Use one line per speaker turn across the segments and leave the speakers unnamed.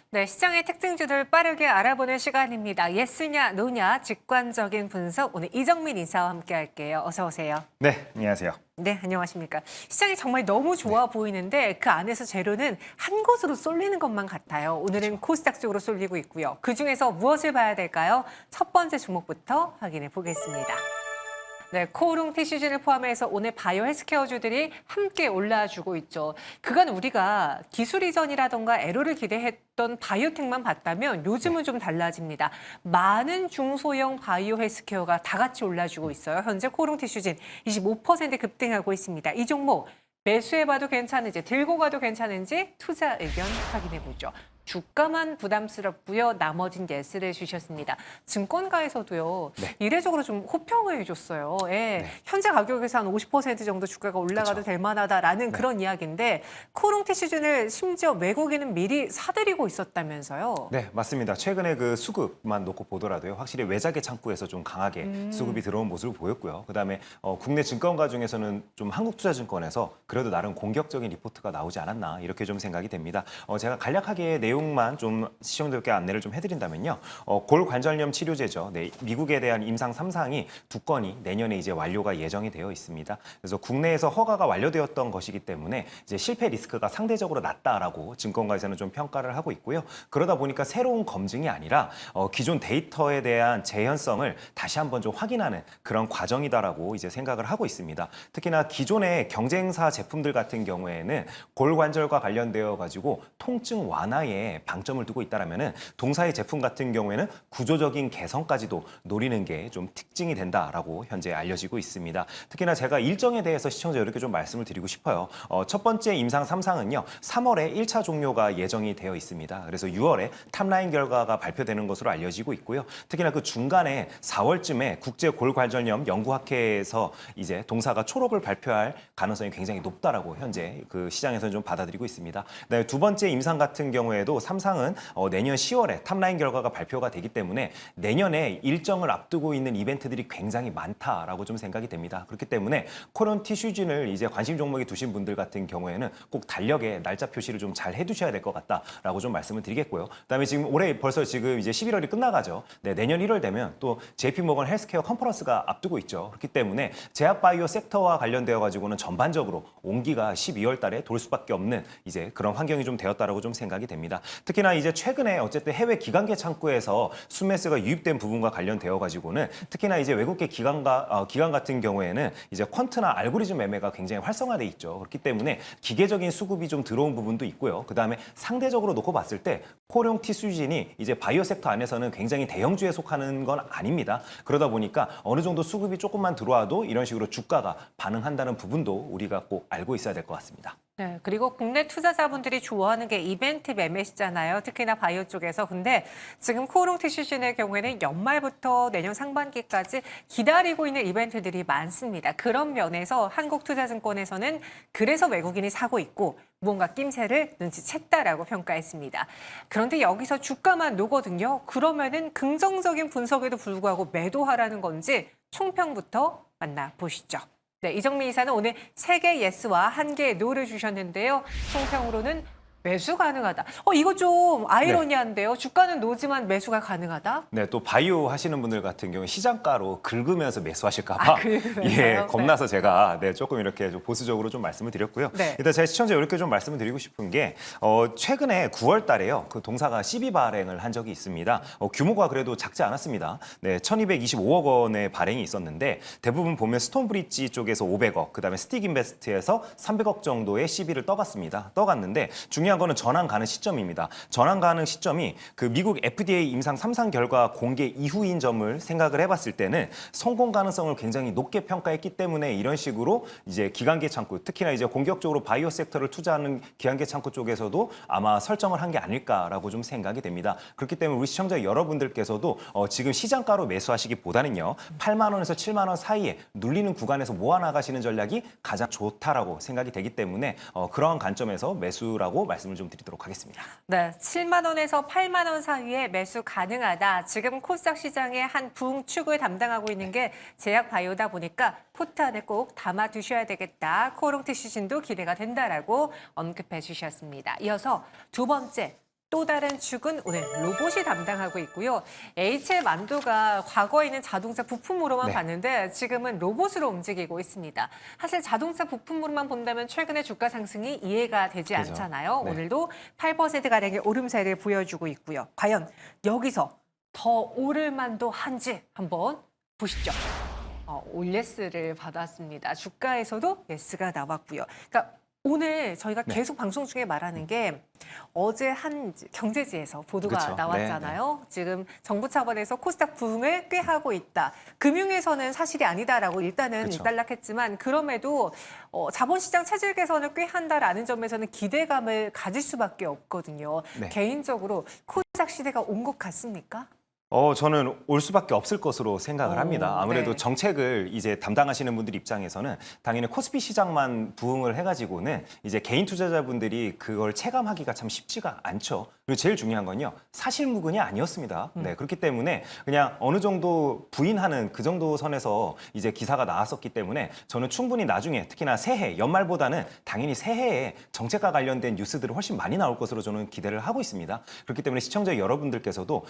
네, 시장의 특징주들 빠르게 알아보는 시간입니다. 예스냐, 노냐, 직관적인 분석. 오늘 이정민 이사와 함께 할게요. 어서 오세요.
네, 안녕하세요.
네, 안녕하십니까. 시장이 정말 너무 좋아 보이는데 그 안에서 재료는 한 곳으로 쏠리는 것만 같아요. 오늘은 코스닥 쪽으로 쏠리고 있고요. 그중에서 무엇을 봐야 될까요? 첫 번째 종목부터 확인해 보겠습니다. 네, 코오롱 티시즌을 포함해서 오늘 바이오 헬스케어주들이 함께 올라주고 있죠. 그간 우리가 기술 이전이라던가 애로를 기대했던 바이오텍만 봤다면 요즘은 좀 달라집니다. 많은 중소형 바이오 헬스케어가 다 같이 올라주고 있어요. 현재 코오롱 티시즌 25% 급등하고 있습니다. 이 종목 매수해봐도 괜찮은지 들고 가도 괜찮은지 투자 의견 확인해 보죠. 주가만 부담스럽고요. 나머진 예스를 주셨습니다. 증권가에서도요.
네.
이례적으로 좀 호평을 해줬어요. 예.
네.
현재 가격에서 한 50% 정도 주가가 올라가도
그쵸.
될 만하다라는
네.
그런 이야기인데 코롱티 시즌을 심지어 외국인은 미리 사들이고 있었다면서요.
네, 맞습니다. 최근에 그 수급만 놓고 보더라도요. 확실히 외작의 창구에서 좀 강하게 수급이 들어온 모습을 보였고요. 그다음에 국내 증권가 중에서는 좀 한국투자증권에서 그래도 나름 공격적인 리포트가 나오지 않았나 이렇게 좀 생각이 됩니다. 제가 간략하게 내용만 좀 시청자들께 안내를 좀 해드린다면요. 골관절염 치료제죠. 네, 미국에 대한 임상 3상이 2건이 내년에 이제 완료가 예정이 되어 있습니다. 그래서 국내에서 허가가 완료되었던 것이기 때문에 이제 실패 리스크가 상대적으로 낮다라고 증권가에서는 좀 평가를 하고 있고요. 그러다 보니까 새로운 검증이 아니라 기존 데이터에 대한 재현성을 다시 한번 좀 확인하는 그런 과정이다라고 이제 생각을 하고 있습니다. 특히나 기존의 경쟁사 제품들 같은 경우에는 골관절과 관련되어 가지고 통증 완화에 방점을 두고 있다라면은 동사의 제품 같은 경우에는 구조적인 개선까지도 노리는 게 좀 특징이 된다라고 현재 알려지고 있습니다. 특히나 제가 일정에 대해서 시청자 이렇게 좀 말씀을 드리고 싶어요. 첫 번째 임상 3상은요. 3월에 1차 종료가 예정이 되어 있습니다. 그래서 6월에 탑라인 결과가 발표되는 것으로 알려지고 있고요. 특히나 그 중간에 4월쯤에 국제골관절염 연구학회에서 이제 동사가 초록을 발표할 가능성이 굉장히 높다라고 현재 그 시장에서는 좀 받아들이고 있습니다. 네, 두 번째 임상 같은 경우에도 3상은 내년 10월에 탑라인 결과가 발표가 되기 때문에 내년에 일정을 앞두고 있는 이벤트들이 굉장히 많다라고 좀 생각이 됩니다. 그렇기 때문에 코론 티슈진을 이제 관심 종목에 두신 분들 같은 경우에는 꼭 달력에 날짜 표시를 좀 잘 해두셔야 될 것 같다라고 좀 말씀을 드리겠고요. 그다음에 지금 올해 벌써 지금 이제 11월이 끝나가죠. 네, 내년 1월 되면 또 JP 모건 헬스케어 컨퍼런스가 앞두고 있죠. 그렇기 때문에 제약바이오 섹터와 관련되어 가지고는 전반적으로 온기가 12월 달에 돌 수밖에 없는 이제 그런 환경이 좀 되었다라고 좀 생각이 됩니다. 특히나 이제 최근에 어쨌든 해외 기관계 창구에서 수매수가 유입된 부분과 관련되어 가지고는 특히나 이제 외국계 기관 같은 경우에는 이제 퀀트나 알고리즘 매매가 굉장히 활성화돼 있죠. 그렇기 때문에 기계적인 수급이 좀 들어온 부분도 있고요. 그다음에 상대적으로 놓고 봤을 때 코룡 티슈진이 이제 바이오 섹터 안에서는 굉장히 대형주에 속하는 건 아닙니다. 그러다 보니까 어느 정도 수급이 조금만 들어와도 이런 식으로 주가가 반응한다는 부분도 우리가 꼭 알고 있어야 될 것 같습니다.
네, 그리고 국내 투자자분들이 좋아하는 게 이벤트 매매시잖아요. 특히나 바이오 쪽에서. 근데 지금 코오롱 티슈진의 경우에는 연말부터 내년 상반기까지 기다리고 있는 이벤트들이 많습니다. 그런 면에서 한국투자증권에서는 그래서 외국인이 사고 있고 무언가 낌새를 눈치챘다라고 평가했습니다. 그런데 여기서 주가만 노거든요. 그러면은 긍정적인 분석에도 불구하고 매도하라는 건지 총평부터 만나보시죠. 네, 이정민 이사는 오늘 3개 예스와 1개의 노를 주셨는데요. 총평으로는 매수 가능하다. 이거 좀 아이러니한데요. 주가는 노지만 매수가 가능하다?
네, 또 바이오 하시는 분들 같은 경우 시장가로 긁으면서 매수하실까 봐
긁으면서요?
겁나서 제가 조금 이렇게 좀 보수적으로 좀 말씀을 드렸고요.
네.
일단 제가 시청자 이렇게 좀 말씀을 드리고 싶은 게 최근에 9월 달에요. 그 동사가 시비 발행을 한 적이 있습니다. 규모가 그래도 작지 않았습니다. 네, 1,225억 원의 발행이 있었는데 대부분 보면 스톤브리지 쪽에서 500억, 그다음에 스틱 인베스트에서 300억 정도의 시비를 떠갔는데 중요한 거는 전환 가능 시점입니다. 전환 가능 시점이 그 미국 FDA 임상 3상 결과 공개 이후인 점을 생각을 해봤을 때는 성공 가능성을 굉장히 높게 평가했기 때문에 이런 식으로 이제 기관계 창구, 특히나 이제 공격적으로 바이오 섹터를 투자하는 기관계 창구 쪽에서도 아마 설정을 한 게 아닐까라고 좀 생각이 됩니다. 그렇기 때문에 우리 시청자 여러분들께서도 지금 시장가로 매수하시기보다는요 8만 원에서 7만 원 사이에 눌리는 구간에서 모아나가시는 전략이 가장 좋다라고 생각이 되기 때문에 그러한 관점에서 매수라고 말씀을 좀 드리도록 하겠습니다.
네, 7만 원에서 8만 원 사이에 매수 가능하다. 지금 코스닥 시장의 한 부흥축을 담당하고 있는 게 제약 바이오다 보니까 포트 안에 꼭 담아 두셔야 되겠다. 코오롱 티슈진도 기대가 된다라고 언급해 주셨습니다. 이어서 두 번째 또 다른 축은 오늘 로봇이 담당하고 있고요. HL 만두가 과거에는 자동차 부품으로만
네.
봤는데 지금은 로봇으로 움직이고 있습니다. 사실 자동차 부품으로만 본다면 최근의 주가 상승이 이해가 되지
그죠.
않잖아요.
네.
오늘도 8%가량의 오름세를 보여주고 있고요. 과연 여기서 더 오를 만도 한지 한번 보시죠. 올예스를 받았습니다. 주가에서도 예스가 나왔고요. 그러니까 오늘 저희가
네.
계속 방송 중에 말하는 게 어제 한 경제지에서 보도가
그쵸.
나왔잖아요. 지금 정부 차원에서 코스닥 부흥을 꽤 하고 있다. 금융에서는 사실이 아니다라고 일단은
그쵸.
일단락했지만 그럼에도 자본시장 체질 개선을 꽤 한다라는 점에서는 기대감을 가질 수밖에 없거든요.
네.
개인적으로 코스닥 시대가 온 것 같습니까?
저는 올 수밖에 없을 것으로 생각을 합니다. 아무래도
네.
정책을 이제 담당하시는 분들 입장에서는 당연히 코스피 시장만 부흥을 해가지고는 이제 개인 투자자분들이 그걸 체감하기가 참 쉽지가 않죠. 그리고 제일 중요한 건요, 사실무근이 아니었습니다. 네, 그렇기 때문에 그냥 어느 정도 부인하는 그 정도 선에서 이제 기사가 나왔었기 때문에 저는 충분히 나중에 특히나 새해, 연말보다는 당연히 새해에 정책과 관련된 뉴스들이 훨씬 많이 나올 것으로 저는 기대를 하고 있습니다. 그렇기 때문에 시청자 여러분들께서도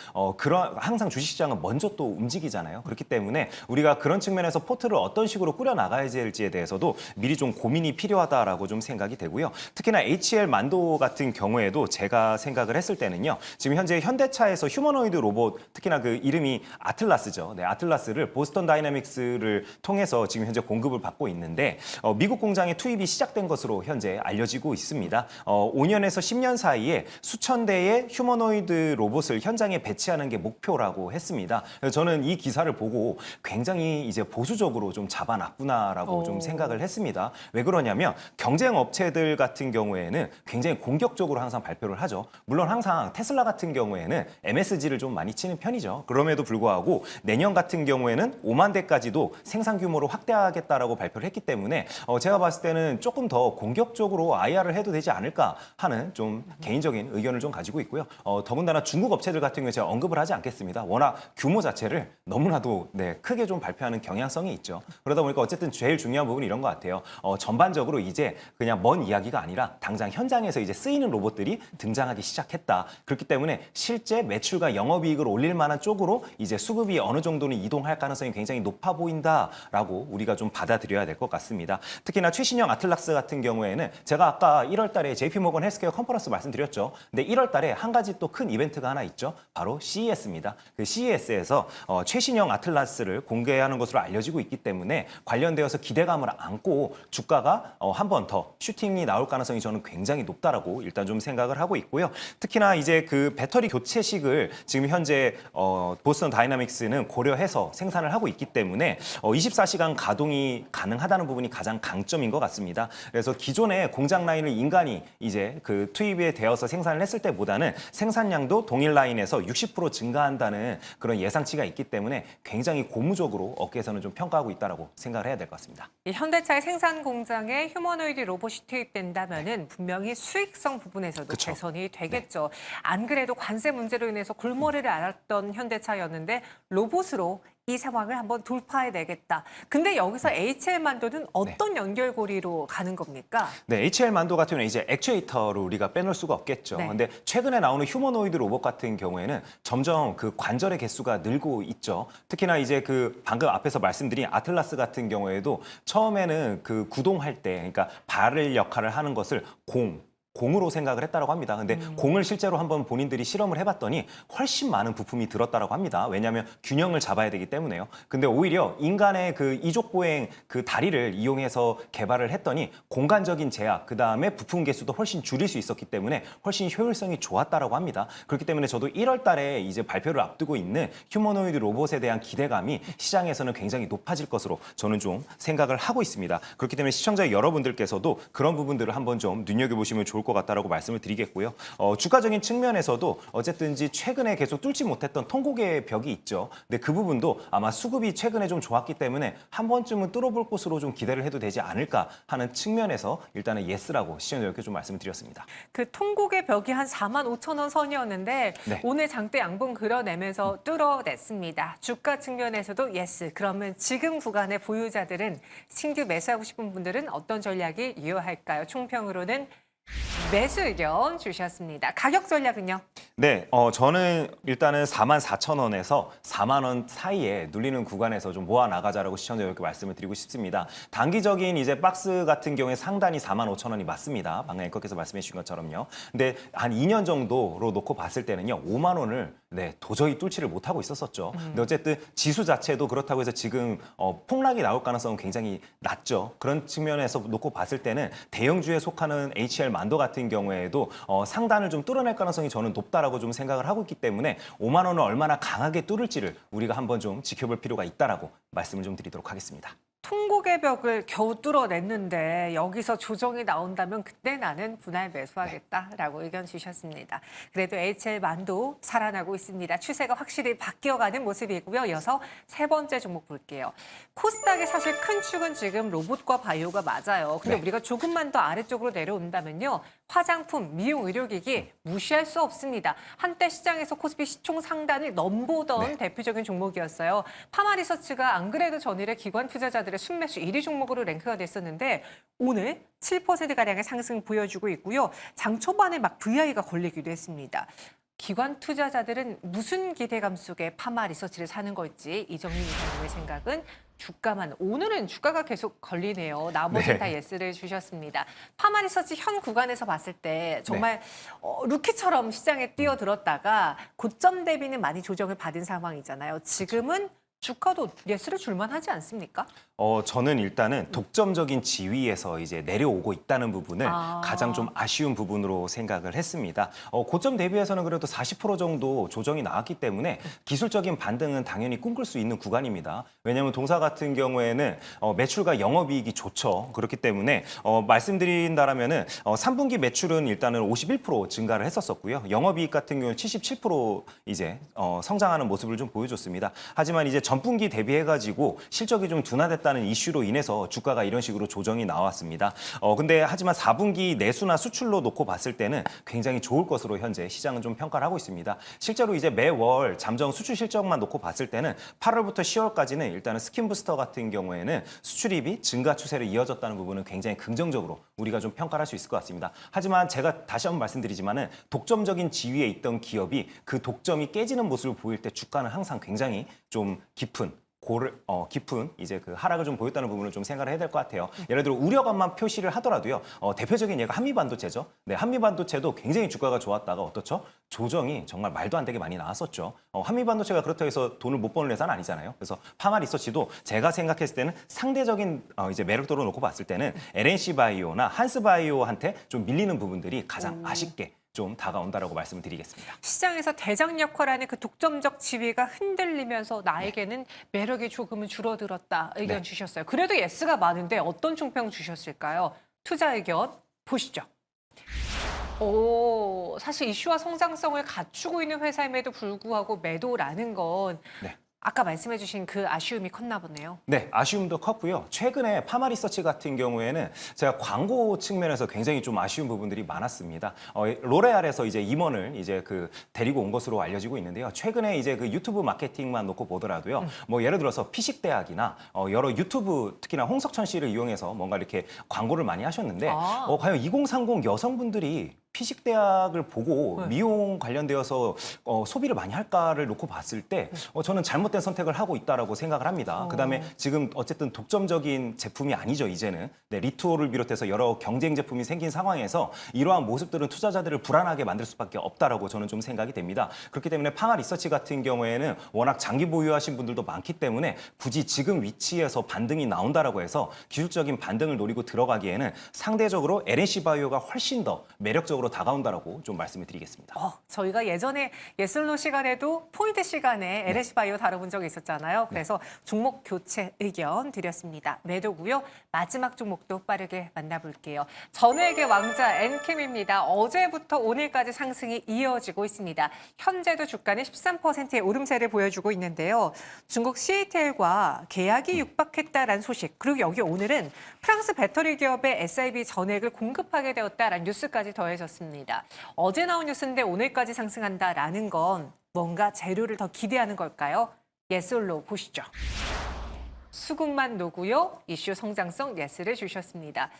항상 주식시장은 먼저 또 움직이잖아요. 그렇기 때문에 우리가 그런 측면에서 포트를 어떤 식으로 꾸려 나가야 될지에 대해서도 미리 좀 고민이 필요하다라고 좀 생각이 되고요. 특히나 HL 만도 같은 경우에도 제가 생각을 했을 때는요. 지금 현재 현대차에서 휴머노이드 로봇, 특히나 그 이름이 아틀라스죠. 네, 아틀라스를 보스턴 다이내믹스를 통해서 지금 현재 공급을 받고 있는데 미국 공장에 투입이 시작된 것으로 현재 알려지고 있습니다. 5년에서 10년 사이에 수천 대의 휴머노이드 로봇을 현장에 배치하는 게 목표라고 했습니다. 그래서 저는 이 기사를 보고 굉장히 이제 보수적으로 좀 잡아놨구나라고 좀 생각을 했습니다. 왜 그러냐면 경쟁 업체들 같은 경우에는 굉장히 공격적으로 항상 발표를 하죠. 물론 항상 테슬라 같은 경우에는 MSG를 좀 많이 치는 편이죠. 그럼에도 불구하고 내년 같은 경우에는 5만 대까지도 생산 규모를 확대하겠다라고 발표를 했기 때문에 제가 봤을 때는 조금 더 공격적으로 IR을 해도 되지 않을까 하는 좀 개인적인 의견을 좀 가지고 있고요. 더군다나 중국 업체들 같은 경우에 제가 언급을 하지 않겠습니다. 워낙 규모 자체를 너무나도 크게 좀 발표하는 경향성이 있죠. 그러다 보니까 어쨌든 제일 중요한 부분이 이런 것 같아요. 전반적으로 이제 그냥 먼 이야기가 아니라 당장 현장에서 이제 쓰이는 로봇들이 등장하기 시작했다. 그렇기 때문에 실제 매출과 영업이익을 올릴 만한 쪽으로 이제 수급이 어느 정도는 이동할 가능성이 굉장히 높아 보인다라고 우리가 좀 받아들여야 될 것 같습니다. 특히나 최신형 아틀락스 같은 경우에는 제가 아까 1월 달에 JP모건 헬스케어 컨퍼런스 말씀드렸죠. 근데 1월 달에 한 가지 또 큰 이벤트가 하나 있죠. 바로 CES입니다. 그 CES에서 최신형 아틀라스를 공개하는 것으로 알려지고 있기 때문에 관련되어서 기대감을 안고 주가가 한 번 더 슈팅이 나올 가능성이 저는 굉장히 높다라고 일단 좀 생각을 하고 있고요. 특히나 이제 그 배터리 교체식을 지금 현재 보스턴 다이나믹스는 고려해서 생산을 하고 있기 때문에 24시간 가동이 가능하다는 부분이 가장 강점인 것 같습니다. 그래서 기존의 공장 라인을 인간이 이제 그 투입에 되어서 생산을 했을 때보다는 생산량도 동일 라인에서 60% 증가한다는 그런 예상치가 있기 때문에 굉장히 고무적으로 업계에서는 좀 평가하고 있다라고 생각을 해야 될 것 같습니다.
현대차의 생산 공장에 휴머노이드 로봇이 투입된다면은 분명히 수익성 부분에서도
그쵸.
개선이 되겠죠. 안 그래도 관세 문제로 인해서 골머리를 앓았던 현대차였는데 로봇으로 이 상황을 한번 돌파해내겠다. 근데 여기서 HL 만도는 어떤 연결고리로 가는 겁니까?
네, HL 만도 같은 경우는 이제 액추에이터로 우리가 빼놓을 수가 없겠죠.
네.
근데 최근에 나오는 휴머노이드 로봇 같은 경우에는 점점 그 관절의 개수가 늘고 있죠. 특히나 이제 그 방금 앞에서 말씀드린 아틀라스 같은 경우에도 처음에는 그 구동할 때, 그러니까 발을 역할을 하는 것을 공으로 생각을 했다고 합니다. 근데 공을 실제로 한번 본인들이 실험을 해봤더니 훨씬 많은 부품이 들었다고 합니다. 왜냐하면 균형을 잡아야 되기 때문에요. 근데 오히려 인간의 그 이족보행 그 다리를 이용해서 개발을 했더니 공간적인 제약, 그 다음에 부품 개수도 훨씬 줄일 수 있었기 때문에 훨씬 효율성이 좋았다고 합니다. 그렇기 때문에 저도 1월 달에 이제 발표를 앞두고 있는 휴머노이드 로봇에 대한 기대감이 시장에서는 굉장히 높아질 것으로 저는 좀 생각을 하고 있습니다. 그렇기 때문에 시청자 여러분들께서도 그런 부분들을 한번 좀 눈여겨보시면 좋을 것 같다라고 말씀을 드리겠고요. 주가적인 측면에서도 어쨌든지 최근에 계속 뚫지 못했던 통곡의 벽이 있죠. 근데 그 부분도 아마 수급이 최근에 좀 좋았기 때문에 한 번쯤은 뚫어볼 것으로 좀 기대를 해도 되지 않을까 하는 측면에서 일단은 예스라고 시청자분께 좀 말씀을 드렸습니다.
그 통곡의 벽이 한 45,000원 선이었는데
네.
오늘 장대 양봉 그려내면서 뚫어냈습니다. 주가 측면에서도 예스. 그러면 지금 구간의 보유자들은 신규 매수하고 싶은 분들은 어떤 전략이 유효할까요? 총평으로는 매수 의견 주셨습니다. 가격 전략은요?
네, 저는 일단은 44,000원에서 4만 원 사이에 눌리는 구간에서 좀 모아 나가자라고 시청자분께 말씀을 드리고 싶습니다. 단기적인 이제 박스 같은 경우에 상단이 45,000원이 맞습니다. 방금 앵커께서 말씀해 주신 것처럼요. 근데 한 2년 정도로 놓고 봤을 때는요, 5만 원을 도저히 뚫지를 못하고 있었었죠. 근데 어쨌든 지수 자체도 그렇다고 해서 지금 폭락이 나올 가능성은 굉장히 낮죠. 그런 측면에서 놓고 봤을 때는 대형주에 속하는 HL 만도 같은 경우에도 상단을 좀 뚫어낼 가능성이 저는 높다라고 좀 생각을 하고 있기 때문에 5만 원을 얼마나 강하게 뚫을지를 우리가 한번 좀 지켜볼 필요가 있다라고 말씀을 좀 드리도록 하겠습니다.
통곡의 벽을 겨우 뚫어냈는데 여기서 조정이 나온다면 그때 나는 분할 매수하겠다라고 의견 주셨습니다. 그래도 HL 만도 살아나고 있습니다. 추세가 확실히 바뀌어가는 모습이고요. 이어서 세 번째 종목 볼게요. 코스닥의 사실 큰 축은 지금 로봇과 바이오가 맞아요. 근데
네.
우리가 조금만 더 아래쪽으로 내려온다면요. 화장품, 미용, 의료기기 무시할 수 없습니다. 한때 시장에서 코스피 시총 상단을 넘보던 대표적인 종목이었어요. 파마리서치가 안 그래도 전일에 기관 투자자들의 순매수 1위 종목으로 랭크가 됐었는데 오늘 7%가량의 상승 보여주고 있고요. 장 초반에 막 VI가 걸리기도 했습니다. 기관 투자자들은 무슨 기대감 속에 파마리서치를 사는 걸지 이정민 이사님의 생각은 주가만 오늘은 주가가 계속 걸리네요. 나머지는
네.
다 예스를 주셨습니다. 파마리서치 현 구간에서 봤을 때 정말 루키처럼 시장에 뛰어들었다가 고점 대비는 많이 조정을 받은 상황이잖아요. 지금은 주가도 예스를 줄만 하지 않습니까?
저는 일단은 독점적인 지위에서 이제 내려오고 있다는 부분을 가장 좀 아쉬운 부분으로 생각을 했습니다. 고점 대비해서는 그래도 40% 정도 조정이 나왔기 때문에 기술적인 반등은 당연히 꿈꿀 수 있는 구간입니다. 왜냐하면 동사 같은 경우에는 매출과 영업이익이 좋죠. 그렇기 때문에 말씀드린다라면은 3분기 매출은 일단은 51% 증가를 했었었고요. 영업이익 같은 경우는 77% 이제 성장하는 모습을 좀 보여줬습니다. 하지만 이제 전분기 대비해가지고 실적이 좀 둔화됐다는 이슈로 인해서 주가가 이런 식으로 조정이 나왔습니다. 근데 하지만 4분기 내수나 수출로 놓고 봤을 때는 굉장히 좋을 것으로 현재 시장은 좀 평가를 하고 있습니다. 실제로 이제 매월 잠정 수출 실적만 놓고 봤을 때는 8월부터 10월까지는 일단은 스킨부스터 같은 경우에는 수출입이 증가 추세로 이어졌다는 부분은 굉장히 긍정적으로 우리가 좀 평가를 할 수 있을 것 같습니다. 하지만 제가 다시 한번 말씀드리지만은 독점적인 지위에 있던 기업이 그 독점이 깨지는 모습을 보일 때 주가는 항상 굉장히 좀 깊은 이제 그 하락을 좀 보였다는 부분을 좀 생각을 해야 될 것 같아요. 예를 들어 우려감만 표시를 하더라도요. 대표적인 예가 한미반도체죠. 네, 한미반도체도 굉장히 주가가 좋았다가 어떻죠? 조정이 정말 말도 안 되게 많이 나왔었죠. 한미반도체가 그렇다고 해서 돈을 못 버는 회사는 아니잖아요. 그래서 파마리서치도 제가 생각했을 때는 상대적인 이제 매력도로 놓고 봤을 때는 LNC바이오나 한스바이오한테 좀 밀리는 부분들이 가장 아쉽게 좀 다가온다라고 말씀을 드리겠습니다.
시장에서 대장 역할하는 그 독점적 지위가 흔들리면서 나에게는 매력이 조금은 줄어들었다 의견 주셨어요. 그래도 예스가 많은데 어떤 총평 주셨을까요? 투자 의견 보시죠. 사실 이슈와 성장성을 갖추고 있는 회사임에도 불구하고 매도라는 건 아까 말씀해주신 그 아쉬움이 컸나 보네요.
네, 아쉬움도 컸고요. 최근에 파마리서치 같은 경우에는 제가 광고 측면에서 굉장히 좀 아쉬운 부분들이 많았습니다. 로레알에서 이제 임원을 이제 그 데리고 온 것으로 알려지고 있는데요. 최근에 이제 그 유튜브 마케팅만 놓고 보더라도요. 뭐 예를 들어서 피식대학이나 여러 유튜브 특히나 홍석천 씨를 이용해서 뭔가 이렇게 광고를 많이 하셨는데 과연 2030 여성분들이 피식대학을 보고 미용 관련되어서 소비를 많이 할까를 놓고 봤을 때 저는 잘못된 선택을 하고 있다라고 생각을 합니다. 그다음에 지금 어쨌든 독점적인 제품이 아니죠, 이제는. 네, 리투어를 비롯해서 여러 경쟁 제품이 생긴 상황에서 이러한 모습들은 투자자들을 불안하게 만들 수밖에 없다라고 저는 좀 생각이 됩니다. 그렇기 때문에 파마리서치 같은 경우에는 워낙 장기 보유하신 분들도 많기 때문에 굳이 지금 위치에서 반등이 나온다라고 해서 기술적인 반등을 노리고 들어가기에는 상대적으로 LNC바이오가 훨씬 더 매력적으로 다가온다라고 좀 말씀을 드리겠습니다.
저희가 예전에 예술로 시간에도 포인트 시간에 LS바이오 다뤄본 적이 있었잖아요. 그래서 종목 교체 의견 드렸습니다. 매도고요. 마지막 종목도 빠르게 만나볼게요. 전액의 왕자 엔캠입니다. 어제부터 오늘까지 상승이 이어지고 있습니다. 현재도 주가는 13%의 오름세를 보여주고 있는데요. 중국 CATL과 계약이 육박했다라는 소식, 그리고 여기 오늘은 프랑스 배터리 기업의 SIB 전액을 공급하게 되었다라는 뉴스까지 더해졌습니다. 어제 나온 뉴스인데 오늘까지 상승한다라는 건 뭔가 재료를 더 기대하는 걸까요? 예솔로 보시죠. 수급만 노고요. 이슈 성장성 예스를 주셨습니다.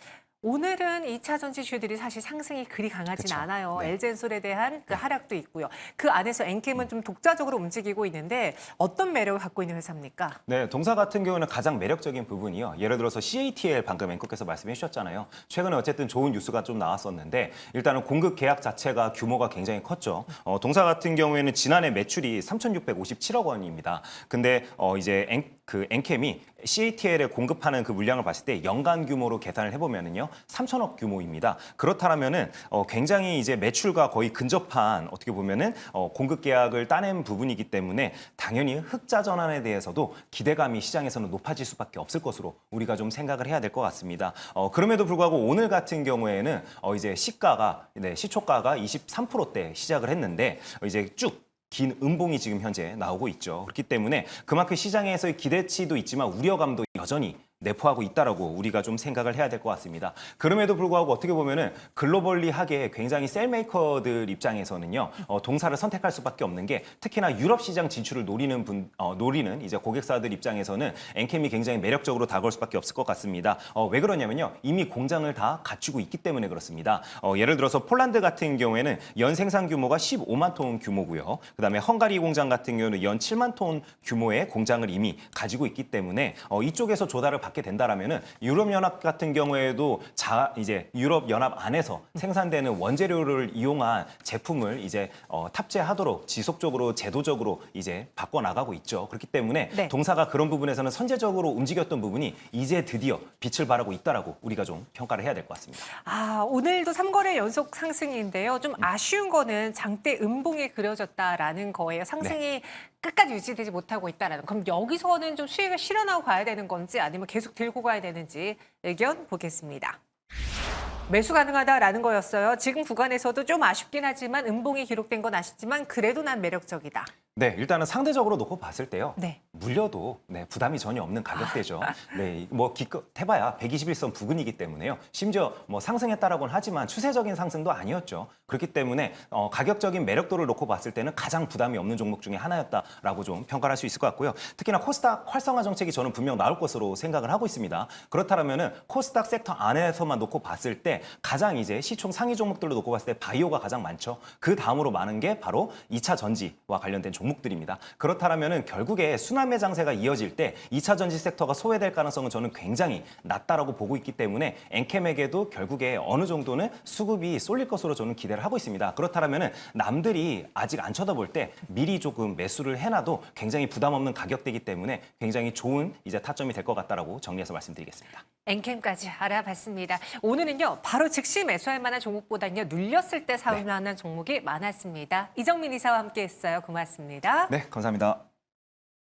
오늘은 2차 전지주들이 사실 상승이 그리 강하진
그쵸.
않아요.
네.
엘젠솔에 대한 그 하락도 있고요. 그 안에서 엔캠은 좀 독자적으로 움직이고 있는데 어떤 매력을 갖고 있는 회사입니까?
네, 동사 같은 경우는 가장 매력적인 부분이요. 예를 들어서 CATL 방금 앵커께서 말씀해 주셨잖아요. 최근에 어쨌든 좋은 뉴스가 좀 나왔었는데 일단은 공급 계약 자체가 규모가 굉장히 컸죠. 동사 같은 경우에는 지난해 매출이 3,657억 원입니다. 근데 이제 엔캠이 CATL에 공급하는 그 물량을 봤을 때 연간 규모로 계산을 해보면은요 3천억 규모입니다. 그렇다면은 굉장히 이제 매출과 거의 근접한 어떻게 보면은 공급 계약을 따낸 부분이기 때문에 당연히 흑자 전환에 대해서도 기대감이 시장에서는 높아질 수밖에 없을 것으로 우리가 좀 생각을 해야 될 것 같습니다. 그럼에도 불구하고 오늘 같은 경우에는 이제 시초가가 23%대 시작을 했는데 이제 쭉 긴 음봉이 지금 현재 나오고 있죠. 그렇기 때문에 그만큼 시장에서의 기대치도 있지만 우려감도 여전히 내포하고 있다라고 우리가 좀 생각을 해야 될 것 같습니다. 그럼에도 불구하고 어떻게 보면은 글로벌리하게 굉장히 셀메이커들 입장에서는요 동사를 선택할 수밖에 없는 게 특히나 유럽 시장 진출을 노리는 이제 고객사들 입장에서는 엔캠이 굉장히 매력적으로 다가올 수밖에 없을 것 같습니다. 왜 그러냐면요 이미 공장을 다 갖추고 있기 때문에 그렇습니다. 예를 들어서 폴란드 같은 경우에는 연 생산 규모가 15만 톤 규모고요. 그다음에 헝가리 공장 같은 경우는 연 7만 톤 규모의 공장을 이미 가지고 있기 때문에 이쪽에서 조달을 받게 된다라면은 유럽연합 같은 경우에도 이제 유럽연합 안에서 생산되는 원재료를 이용한 제품을 이제 탑재하도록 지속적으로 제도적으로 이제 바꿔 나가고 있죠. 그렇기 때문에
네.
동사가 그런 부분에서는 선제적으로 움직였던 부분이 이제 드디어 빛을 발하고 있다라고 우리가 좀 평가를 해야 될 것 같습니다.
오늘도 3거래 연속 상승인데요. 좀 아쉬운 거는 장대 음봉이 그려졌다라는 거예요. 상승이 끝까지 유지되지 못하고 있다라는. 그럼 여기서는 좀 수익을 실현하고 가야 되는 건지 아니면 계속 들고 가야 되는지 의견 보겠습니다. 매수 가능하다라는 거였어요. 지금 구간에서도 좀 아쉽긴 하지만 음봉이 기록된 건 아쉽지만 그래도 난 매력적이다.
네, 일단은 상대적으로 놓고 봤을 때요.
네.
물려도 부담이 전혀 없는 가격대죠. 네, 뭐 기껏 해봐야 121선 부근이기 때문에요. 심지어 뭐 상승했다라고는 하지만 추세적인 상승도 아니었죠. 그렇기 때문에 가격적인 매력도를 놓고 봤을 때는 가장 부담이 없는 종목 중에 하나였다라고 좀 평가를 할 수 있을 것 같고요. 특히나 코스닥 활성화 정책이 저는 분명 나올 것으로 생각을 하고 있습니다. 그렇다면은 코스닥 섹터 안에서만 놓고 봤을 때 가장 이제 시총 상위 종목들로 놓고 봤을 때 바이오가 가장 많죠. 그 다음으로 많은 게 바로 2차 전지와 관련된 종목들입니다. 그렇다면은 결국에 순환매 장세가 이어질 때 2차 전지 섹터가 소외될 가능성은 저는 굉장히 낮다라고 보고 있기 때문에 엔캠에게도 결국에 어느 정도는 수급이 쏠릴 것으로 저는 기대를 하고 있습니다. 그렇다면은 남들이 아직 안 쳐다볼 때 미리 조금 매수를 해놔도 굉장히 부담 없는 가격대이기 때문에 굉장히 좋은 이제 타점이 될 것 같다라고 정리해서 말씀드리겠습니다.
엔캠까지 알아봤습니다. 오늘은요 바로 즉시 매수할 만한 종목보다는요 눌렸을 때 사올 만한 종목이 많았습니다. 이정민 이사와 함께했어요. 고맙습니다.
네, 감사합니다.